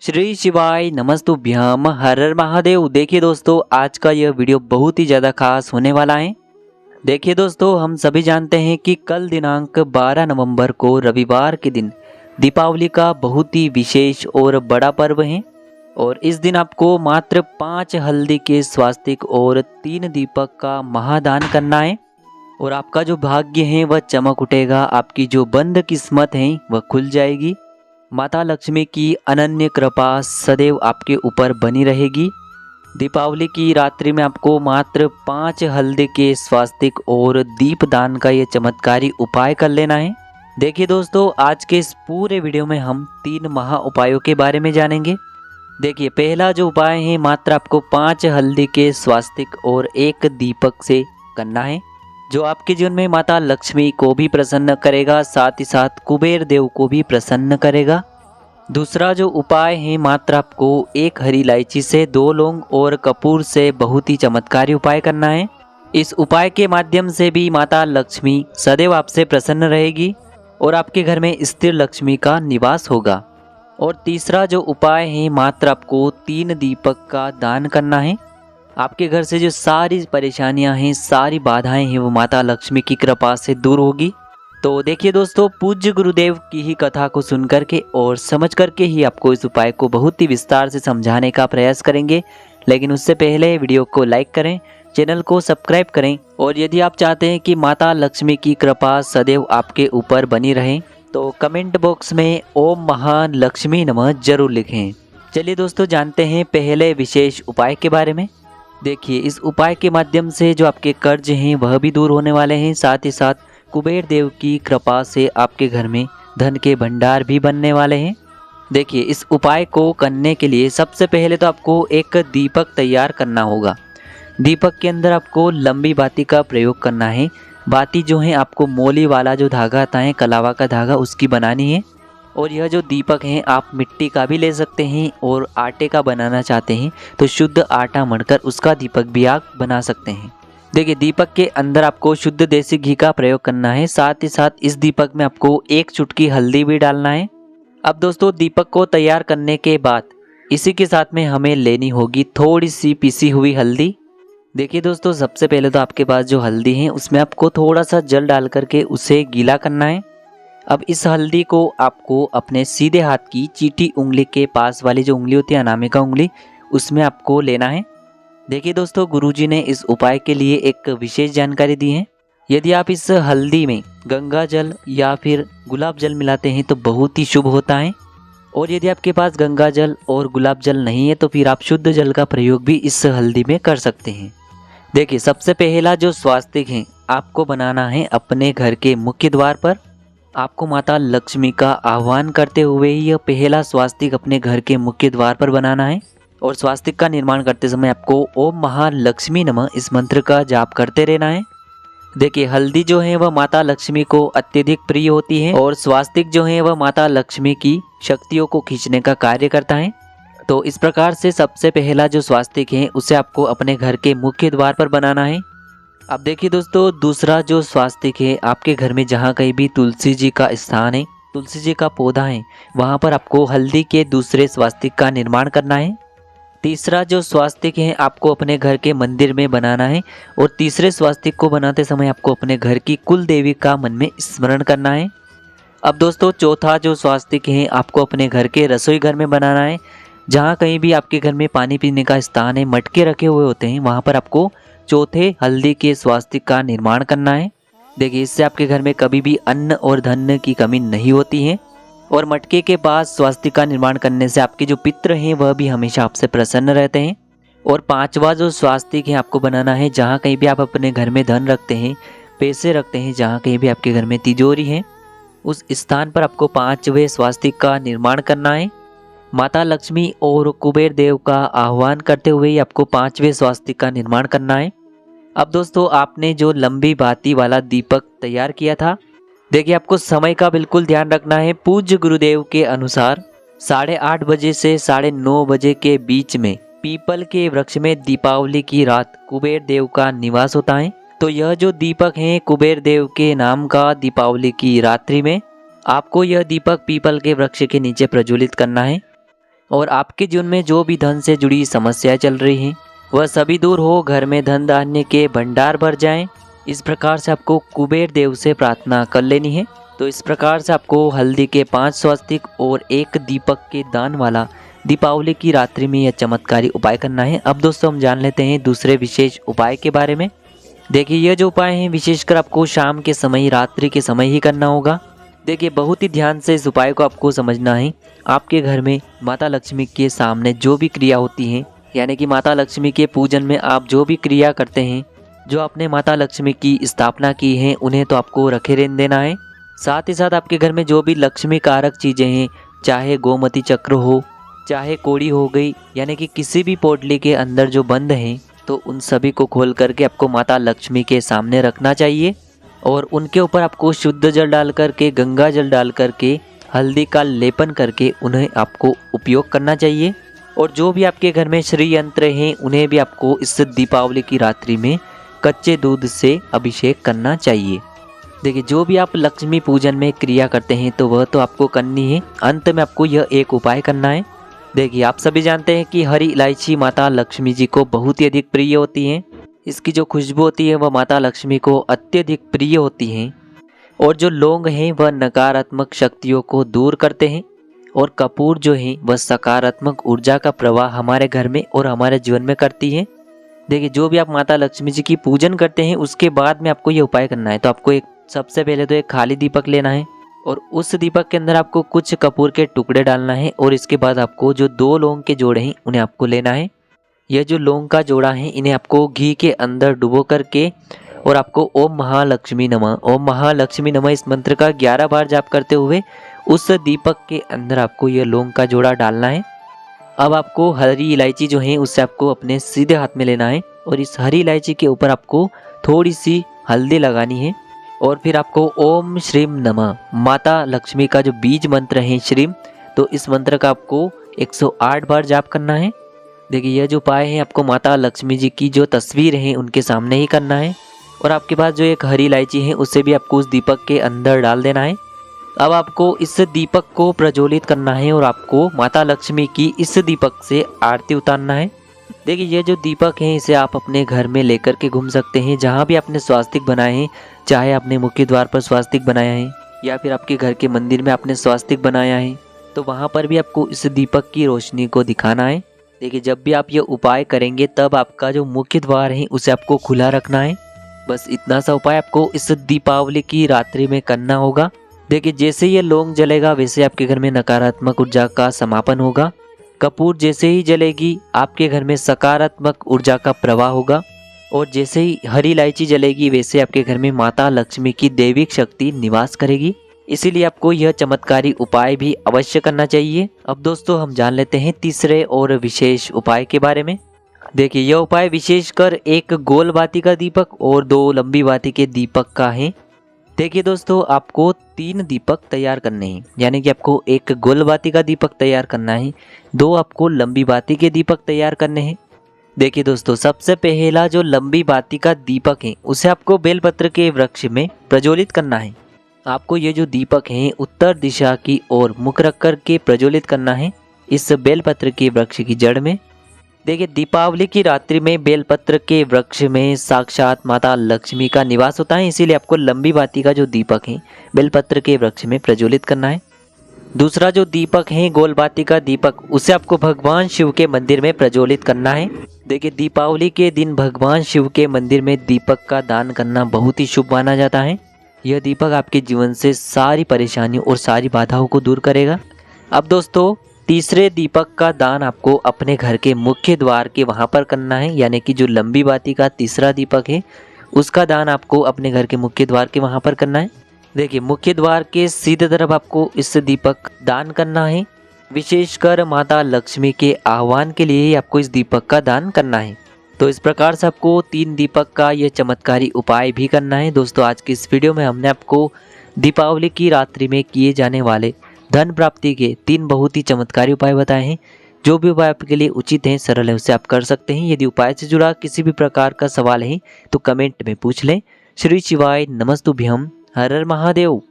श्री शिवाय नमस्तुभ्यम हर हर महादेव। देखिए दोस्तों, आज का यह वीडियो बहुत ही ज़्यादा खास होने वाला है। देखिए दोस्तों, हम सभी जानते हैं कि कल दिनांक 12 नवंबर को रविवार के दिन दीपावली का बहुत ही विशेष और बड़ा पर्व है। और इस दिन आपको मात्र 5 हल्दी के स्वास्तिक और 3 दीपक का महादान करना है। और आपका जो भाग्य है वह चमक उठेगा, आपकी जो बंद किस्मत है वह खुल जाएगी। माता लक्ष्मी की अनन्य कृपा सदैव आपके ऊपर बनी रहेगी। दीपावली की रात्रि में आपको मात्र 5 हल्दी के स्वास्तिक और दीप दान का ये चमत्कारी उपाय कर लेना है। देखिए दोस्तों, आज के इस पूरे वीडियो में हम 3 महा उपायों के बारे में जानेंगे। देखिए, पहला जो उपाय है मात्र आपको 5 हल्दी के स्वास्तिक और 1 दीपक से करना है, जो आपके जीवन में माता लक्ष्मी को भी प्रसन्न करेगा, साथ ही साथ कुबेर देव को भी प्रसन्न करेगा। दूसरा जो उपाय है मात्र आपको 1 हरी इलायची से 2 लौंग और कपूर से बहुत ही चमत्कारी उपाय करना है। इस उपाय के माध्यम से भी माता लक्ष्मी सदैव आपसे प्रसन्न रहेगी और आपके घर में स्थिर लक्ष्मी का निवास होगा। और तीसरा जो उपाय है मात्र आपको 3 दीपक का दान करना है। आपके घर से जो सारी परेशानियां हैं, सारी बाधाएं हैं, वो माता लक्ष्मी की कृपा से दूर होगी। तो देखिए दोस्तों, पूज्य गुरुदेव की ही कथा को सुन करके और समझ करके ही आपको इस उपाय को बहुत ही विस्तार से समझाने का प्रयास करेंगे। लेकिन उससे पहले वीडियो को लाइक करें, चैनल को सब्सक्राइब करें, और यदि आप चाहते हैं कि माता लक्ष्मी की कृपा सदैव आपके ऊपर बनी रहे तो कमेंट बॉक्स में ओम महान लक्ष्मी नमः जरूर लिखें। चलिए दोस्तों, जानते हैं पहले विशेष उपाय के बारे में। देखिए, इस उपाय के माध्यम से जो आपके कर्ज हैं वह भी दूर होने वाले हैं, साथ ही साथ कुबेर देव की कृपा से आपके घर में धन के भंडार भी बनने वाले हैं। देखिए, इस उपाय को करने के लिए सबसे पहले तो आपको एक दीपक तैयार करना होगा। दीपक के अंदर आपको लंबी बाती का प्रयोग करना है। बाती जो है आपको मोली वाला जो धागा आता है, कलावा का धागा, उसकी बनानी है। और यह जो दीपक हैं आप मिट्टी का भी ले सकते हैं, और आटे का बनाना चाहते हैं तो शुद्ध आटा मढ़कर उसका दीपक भी आप बना सकते हैं। देखिए, दीपक के अंदर आपको शुद्ध देसी घी का प्रयोग करना है। साथ ही साथ इस दीपक में आपको 1 चुटकी हल्दी भी डालना है। अब दोस्तों, दीपक को तैयार करने के बाद इसी के साथ में हमें लेनी होगी थोड़ी सी पिसी हुई हल्दी। देखिए दोस्तों, सबसे पहले तो आपके पास जो हल्दी है उसमें आपको थोड़ा सा जल डाल करके उसे गीला करना है। अब इस हल्दी को आपको अपने सीधे हाथ की चीटी उंगली के पास वाली जो उंगली होती है, अनामिका उंगली, उसमें आपको लेना है। देखिए दोस्तों, गुरुजी ने इस उपाय के लिए एक विशेष जानकारी दी है। यदि आप इस हल्दी में गंगा जल या फिर गुलाब जल मिलाते हैं तो बहुत ही शुभ होता है। और यदि आपके पास गंगा जल और गुलाब जल नहीं है तो फिर आप शुद्ध जल का प्रयोग भी इस हल्दी में कर सकते हैं। देखिए, सबसे पहला जो स्वास्तिक है आपको बनाना है अपने घर के मुख्य द्वार पर। आपको माता लक्ष्मी का आह्वान करते हुए ही यह पहला स्वास्तिक अपने घर के मुख्य द्वार पर बनाना है। और स्वास्तिक का निर्माण करते समय आपको ओम महालक्ष्मी नमः इस मंत्र का जाप करते रहना है। देखिए, हल्दी जो है वह माता लक्ष्मी को अत्यधिक प्रिय होती है, और स्वास्तिक जो है वह माता लक्ष्मी की शक्तियों को खींचने का कार्य करता है। तो इस प्रकार से सबसे पहला जो स्वास्तिक है उसे आपको अपने घर के मुख्य द्वार पर बनाना है। अब देखिए दोस्तों, दूसरा जो स्वास्तिक है आपके घर में जहाँ कहीं भी तुलसी जी का स्थान है, तुलसी जी का पौधा है, वहाँ पर आपको हल्दी के दूसरे स्वास्तिक का निर्माण करना है। तीसरा जो स्वास्तिक है आपको अपने घर के मंदिर में बनाना है, और तीसरे स्वास्तिक को बनाते समय आपको अपने घर की कुल देवी का मन में स्मरण करना है। अब दोस्तों, चौथा जो स्वास्तिक है आपको अपने घर के रसोई घर में बनाना है। जहाँ कहीं भी आपके घर में पानी पीने का स्थान है, मटके रखे हुए होते हैं, वहाँ पर आपको चौथे हल्दी के स्वास्तिक का निर्माण करना है। देखिए, इससे आपके घर में कभी भी अन्न और धन की कमी नहीं होती है। और मटके के पास स्वास्तिक का निर्माण करने से आपके जो पितृ हैं वह भी हमेशा आपसे प्रसन्न रहते हैं। और पांचवा जो स्वास्तिक है आपको बनाना है, जहाँ कहीं भी आप अपने घर में धन रखते हैं, पैसे रखते हैं, जहाँ कहीं भी आपके घर में तिजोरी है, उस स्थान पर आपको 5वें स्वास्तिक का निर्माण करना है। माता लक्ष्मी और कुबेर देव का आह्वान करते हुए ही आपको 5वें स्वास्तिक का निर्माण करना है। अब दोस्तों, आपने जो लंबी बाती वाला दीपक तैयार किया था, देखिए आपको समय का बिल्कुल ध्यान रखना है। पूज्य गुरुदेव के अनुसार 8:30 बजे से 9:30 बजे के बीच में पीपल के वृक्ष में दीपावली की रात कुबेर देव का निवास होता है। तो यह जो दीपक है कुबेर देव के नाम का, दीपावली की रात्रि में आपको यह दीपक पीपल के वृक्ष के नीचे प्रज्वलित करना है। और आपके जीवन में जो भी धन से जुड़ी समस्याएं चल रही हैं वह सभी दूर हो, घर में धन धान्य के भंडार भर जाएं। इस प्रकार से आपको कुबेर देव से प्रार्थना कर लेनी है। तो इस प्रकार से आपको हल्दी के 5 स्वस्तिक और 1 दीपक के दान वाला दीपावली की रात्रि में यह चमत्कारी उपाय करना है। अब दोस्तों हम जान लेते हैं दूसरे विशेष उपाय के बारे में। देखिए यह जो उपाय है विशेषकर आपको शाम के समय, रात्रि के समय ही करना होगा। देखिए बहुत ही ध्यान से इस उपाय को आपको समझना है। आपके घर में माता लक्ष्मी के सामने जो भी क्रिया होती है, यानी कि माता लक्ष्मी के पूजन में आप जो भी क्रिया करते हैं, जो आपने माता लक्ष्मी की स्थापना की है, उन्हें तो आपको रखे रहने देना है। साथ ही साथ आपके घर में जो भी लक्ष्मी कारक चीज़ें हैं, चाहे गोमती चक्र हो, चाहे कोड़ी हो गई, यानी कि किसी भी पोटली के अंदर जो बंद हैं, तो उन सभी को खोल करके आपको माता लक्ष्मी के सामने रखना चाहिए। और उनके ऊपर आपको शुद्ध जल डाल करके, गंगा जल डाल करके, हल्दी का लेपन करके उन्हें आपको उपयोग करना चाहिए। और जो भी आपके घर में श्री यंत्र हैं उन्हें भी आपको इस दीपावली की रात्रि में कच्चे दूध से अभिषेक करना चाहिए। देखिए जो भी आप लक्ष्मी पूजन में क्रिया करते हैं तो वह तो आपको करनी है, अंत में आपको यह एक उपाय करना है। देखिए आप सभी जानते हैं कि हरी इलायची माता लक्ष्मी जी को बहुत ही अधिक प्रिय होती हैं। इसकी जो खुशबू होती है वह माता लक्ष्मी को अत्यधिक प्रिय होती है। और जो लौंग हैं वह नकारात्मक शक्तियों को दूर करते हैं। और कपूर जो है वह सकारात्मक ऊर्जा का प्रवाह हमारे घर में और हमारे जीवन में करती है। देखिए जो भी आप माता लक्ष्मी जी की पूजन करते हैं उसके बाद में आपको ये उपाय करना है। तो आपको एक सबसे पहले तो एक खाली दीपक लेना है और उस दीपक के अंदर आपको कुछ कपूर के टुकड़े डालना है। और इसके बाद आपको जो 2 लौंग के जोड़े हैं उन्हें आपको लेना है। यह जो लौंग का जोड़ा है इन्हें आपको घी के अंदर डुबो करके और आपको ओम महालक्ष्मी नमः, ओम महालक्ष्मी नमः इस मंत्र का 11 बार जाप करते हुए उस दीपक के अंदर आपको यह लौंग का जोड़ा डालना है। अब आपको हरी इलायची जो है उससे आपको अपने सीधे हाथ में लेना है और इस हरी इलायची के ऊपर आपको थोड़ी सी हल्दी लगानी है। और फिर आपको ओम श्रीम नमः, माता लक्ष्मी का जो बीज मंत्र है श्रीम, तो इस मंत्र का आपको 108 बार जाप करना है। देखिए यह जो उपाय है आपको माता लक्ष्मी जी की जो तस्वीर है उनके सामने ही करना है। और आपके पास जो एक हरी इलायची है उसे भी आपको उस दीपक के अंदर डाल देना है। अब आपको इस दीपक को प्रज्वलित करना है और आपको माता लक्ष्मी की इस दीपक से आरती उतारना है। देखिए ये जो दीपक है इसे आप अपने घर में लेकर के घूम सकते हैं। जहाँ भी आपने स्वास्तिक बनाए हैं, चाहे आपने मुख्य द्वार पर स्वास्तिक बनाया है या फिर आपके घर के मंदिर में आपने स्वास्तिक बनाया है, तो वहाँ पर भी आपको इस दीपक की रोशनी को दिखाना है। देखिए जब भी आप ये उपाय करेंगे तब आपका जो मुख्य द्वार है उसे आपको खुला रखना है। बस इतना सा उपाय आपको इस दीपावली की रात्रि में करना होगा। देखिए जैसे ये लौंग जलेगा वैसे आपके घर में नकारात्मक ऊर्जा का समापन होगा। कपूर जैसे ही जलेगी आपके घर में सकारात्मक ऊर्जा का प्रवाह होगा। और जैसे ही हरी इलायची जलेगी वैसे आपके घर में माता लक्ष्मी की दैविक शक्ति निवास करेगी। इसीलिए आपको यह चमत्कारी उपाय भी अवश्य करना चाहिए। अब दोस्तों हम जान लेते हैं तीसरे और विशेष उपाय के बारे में। देखिए यह उपाय विशेषकर एक गोल बाती का दीपक और 2 लंबी बाती के दीपक का है। देखिए दोस्तों आपको 3 दीपक तैयार करने हैं, यानी कि आपको एक गोल बाती का दीपक तैयार करना है, 2 आपको लंबी बाती के दीपक तैयार करने हैं। देखिए दोस्तों सबसे पहला जो लंबी बाती का दीपक है उसे आपको बेलपत्र के वृक्ष में प्रज्वलित करना है। आपको ये जो दीपक है उत्तर दिशा की ओर मुख रख कर के प्रज्वलित करना है इस बेलपत्र के वृक्ष की जड़ में। देखिए दीपावली की रात्रि में बेलपत्र के वृक्ष में साक्षात माता लक्ष्मी का निवास होता है, इसीलिए आपको लंबी बाती का जो दीपक है बेलपत्र के वृक्ष में प्रज्वलित करना है। दूसरा जो दीपक है गोल बाती का दीपक, उसे आपको भगवान शिव के मंदिर में प्रज्वलित करना है। देखिए दीपावली के दिन भगवान शिव के मंदिर में दीपक का दान करना बहुत ही शुभ माना जाता है। यह दीपक आपके जीवन से सारी परेशानियों और सारी बाधाओं को दूर करेगा। अब दोस्तों तीसरे दीपक का दान आपको अपने घर के मुख्य द्वार के वहाँ पर करना है, यानी कि जो लंबी बाती का तीसरा दीपक है उसका दान आपको अपने घर के मुख्य द्वार के वहाँ पर करना है। देखिए मुख्य द्वार के सीधे तरफ आपको इस दीपक दान करना है। विशेषकर माता लक्ष्मी के आह्वान के लिए ही आपको इस दीपक का दान करना है। तो इस प्रकार से आपको 3 दीपक का यह चमत्कारी उपाय भी करना है। दोस्तों आज की इस वीडियो में हमने आपको दीपावली की रात्रि में किए जाने वाले धन प्राप्ति के 3 बहुत ही चमत्कारी उपाय बताए हैं। जो भी उपाय आपके लिए उचित हैं, सरल है, उसे आप कर सकते हैं। यदि उपाय से जुड़ा किसी भी प्रकार का सवाल है तो कमेंट में पूछ लें। श्री शिवाय नमस्तुभ्यम। हर हर महादेव।